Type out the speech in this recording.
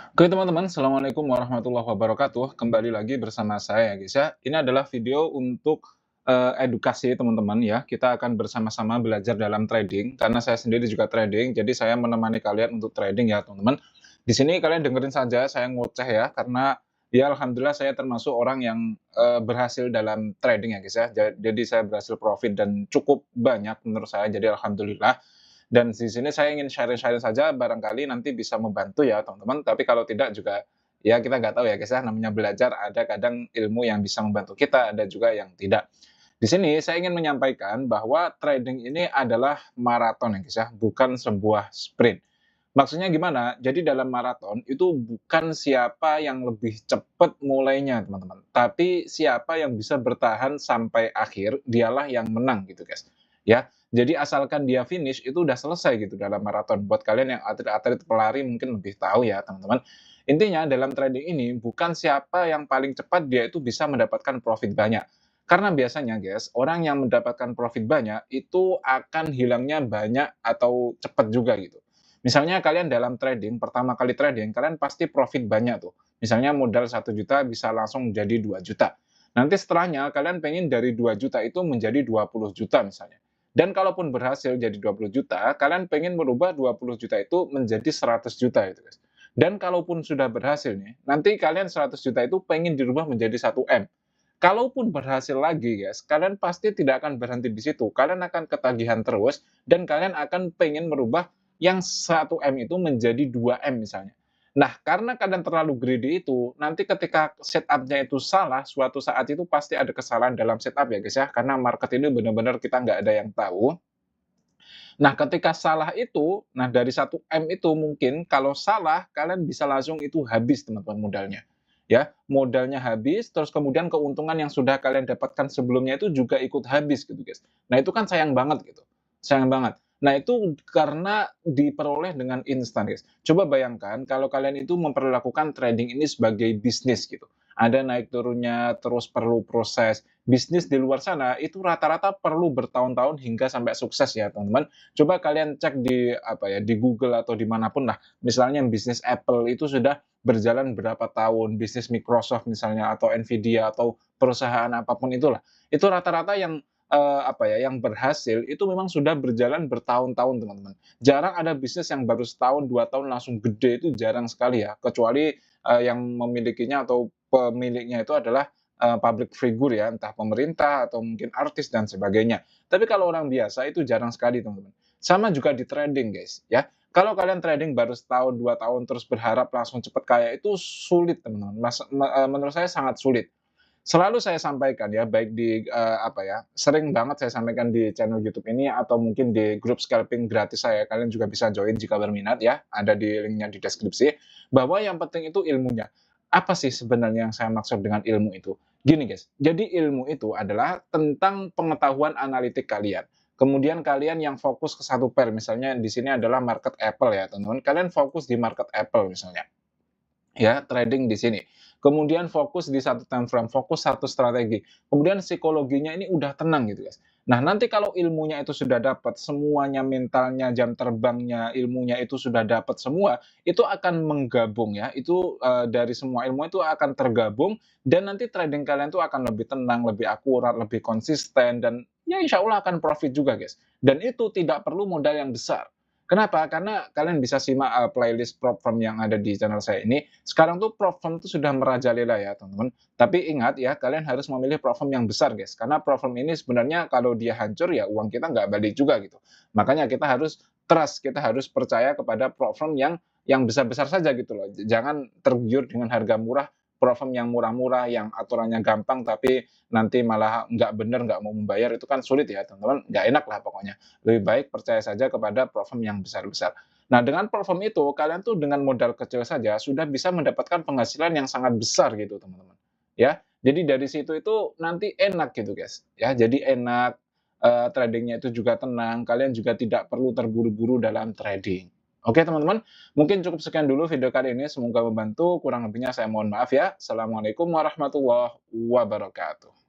Oke teman-teman, Assalamualaikum warahmatullahi wabarakatuh. Kembali lagi bersama saya ya guys ya. Ini adalah video untuk edukasi teman-teman ya. Kita akan bersama-sama belajar dalam trading. Karena saya sendiri juga trading, jadi saya menemani kalian untuk trading ya teman-teman. Di sini kalian dengerin saja saya ngoceh ya. Karena ya alhamdulillah saya termasuk orang yang berhasil dalam trading ya guys ya. Jadi saya berhasil profit dan cukup banyak menurut saya. Jadi alhamdulillah. Dan di sini saya ingin sharing-sharing saja, barangkali nanti bisa membantu ya teman-teman, tapi kalau tidak juga, ya kita nggak tahu ya guys ya, namanya belajar ada kadang ilmu yang bisa membantu kita, ada juga yang tidak. Di sini saya ingin menyampaikan bahwa trading ini adalah maraton ya guys ya, bukan sebuah sprint. Maksudnya gimana? Jadi dalam maraton itu bukan siapa yang lebih cepat mulainya teman-teman, tapi siapa yang bisa bertahan sampai akhir, dialah yang menang gitu guys, ya. Jadi asalkan dia finish itu udah selesai gitu dalam maraton. Buat kalian yang atlet-atlet pelari mungkin lebih tahu ya teman-teman. Intinya dalam trading ini bukan siapa yang paling cepat dia itu bisa mendapatkan profit banyak. Karena biasanya guys, orang yang mendapatkan profit banyak itu akan hilangnya banyak atau cepat juga gitu. Misalnya kalian dalam trading, pertama kali trading, kalian pasti profit banyak tuh. Misalnya modal 1 juta bisa langsung jadi 2 juta. Nanti setelahnya kalian pengen dari 2 juta itu menjadi 20 juta misalnya. Dan kalaupun berhasil jadi 20 juta, kalian pengen merubah 20 juta itu menjadi 100 juta itu guys. Dan kalaupun sudah berhasil nih, nanti kalian 100 juta itu pengen dirubah menjadi 1 M. Kalaupun berhasil lagi guys, kalian pasti tidak akan berhenti di situ. Kalian akan ketagihan terus dan kalian akan pengen merubah yang 1 M itu menjadi 2 M misalnya. Nah, karena kalian terlalu greedy itu, nanti ketika setup-nya itu salah, suatu saat itu pasti ada kesalahan dalam setup ya guys ya, karena market ini benar-benar kita nggak ada yang tahu. Nah, ketika salah itu, nah dari 1 M itu mungkin kalau salah, kalian bisa langsung itu habis teman-teman modalnya. Ya, modalnya habis, terus kemudian keuntungan yang sudah kalian dapatkan sebelumnya itu juga ikut habis gitu guys. Nah, itu kan sayang banget gitu. Sayang banget. Nah, itu karena diperoleh dengan instan guys. Coba bayangkan kalau kalian itu memperlakukan trading ini sebagai bisnis gitu. Ada naik turunnya, terus perlu proses. Bisnis di luar sana itu rata-rata perlu bertahun-tahun hingga sampai sukses ya teman-teman. Coba kalian cek di apa ya, di Google atau dimanapun lah. Misalnya bisnis Apple itu sudah berjalan berapa tahun, bisnis Microsoft misalnya atau Nvidia atau perusahaan apapun itulah. Itu rata-rata yang apa ya, yang berhasil itu memang sudah berjalan bertahun-tahun teman-teman. Jarang ada bisnis yang baru setahun, 2 tahun langsung gede itu jarang sekali ya. Kecuali yang memilikinya atau pemiliknya itu adalah public figure ya, entah pemerintah atau mungkin artis dan sebagainya. Tapi kalau orang biasa itu jarang sekali teman-teman. Sama juga di trading guys ya. Kalau kalian trading baru setahun, 2 tahun terus berharap langsung cepat kaya itu sulit teman-teman. Menurut saya sangat sulit. Selalu saya sampaikan ya, baik di apa ya, sering banget saya sampaikan di channel YouTube ini atau mungkin di grup scalping gratis saya, kalian juga bisa join jika berminat ya, ada di linknya di deskripsi, bahwa yang penting itu ilmunya. Apa sih sebenarnya yang saya maksud dengan ilmu itu? Gini guys, jadi ilmu itu adalah tentang pengetahuan analitik kalian. Kemudian kalian yang fokus ke satu pair, misalnya di sini adalah market Apple ya teman-teman, kalian fokus di market Apple misalnya. Ya, trading di sini. Kemudian fokus di satu time frame, fokus satu strategi. Kemudian psikologinya ini udah tenang gitu, guys. Nah, nanti kalau ilmunya itu sudah dapat, semuanya mentalnya, jam terbangnya, ilmunya itu sudah dapat semua, itu akan menggabung ya. Itu dari semua ilmu itu akan tergabung dan nanti trading kalian tuh akan lebih tenang, lebih akurat, lebih konsisten dan ya insya Allah akan profit juga, guys. Dan itu tidak perlu modal yang besar. Kenapa? Karena kalian bisa simak, playlist prop firm yang ada di channel saya ini. Sekarang tuh prop firm itu sudah merajalela ya, teman-teman. Tapi ingat ya, kalian harus memilih prop firm yang besar, guys. Karena prop firm ini sebenarnya kalau dia hancur ya uang kita nggak balik juga gitu. Makanya kita harus trust, kita harus percaya kepada prop firm yang besar-besar saja gitu loh. Jangan tergiur dengan harga murah, prop firm yang murah-murah, yang aturannya gampang tapi nanti malah nggak bener, nggak mau membayar, itu kan sulit ya, teman-teman. Nggak enak lah pokoknya. Lebih baik percaya saja kepada platform yang besar-besar. Nah, dengan platform itu, kalian tuh dengan modal kecil saja sudah bisa mendapatkan penghasilan yang sangat besar gitu, teman-teman. Ya, jadi dari situ itu nanti enak gitu, guys. Ya, jadi enak, trading itu juga tenang, kalian juga tidak perlu terburu-buru dalam trading. Oke, teman-teman, mungkin cukup sekian dulu video kali ini, semoga membantu, kurang lebihnya saya mohon maaf ya. Assalamualaikum warahmatullahi wabarakatuh.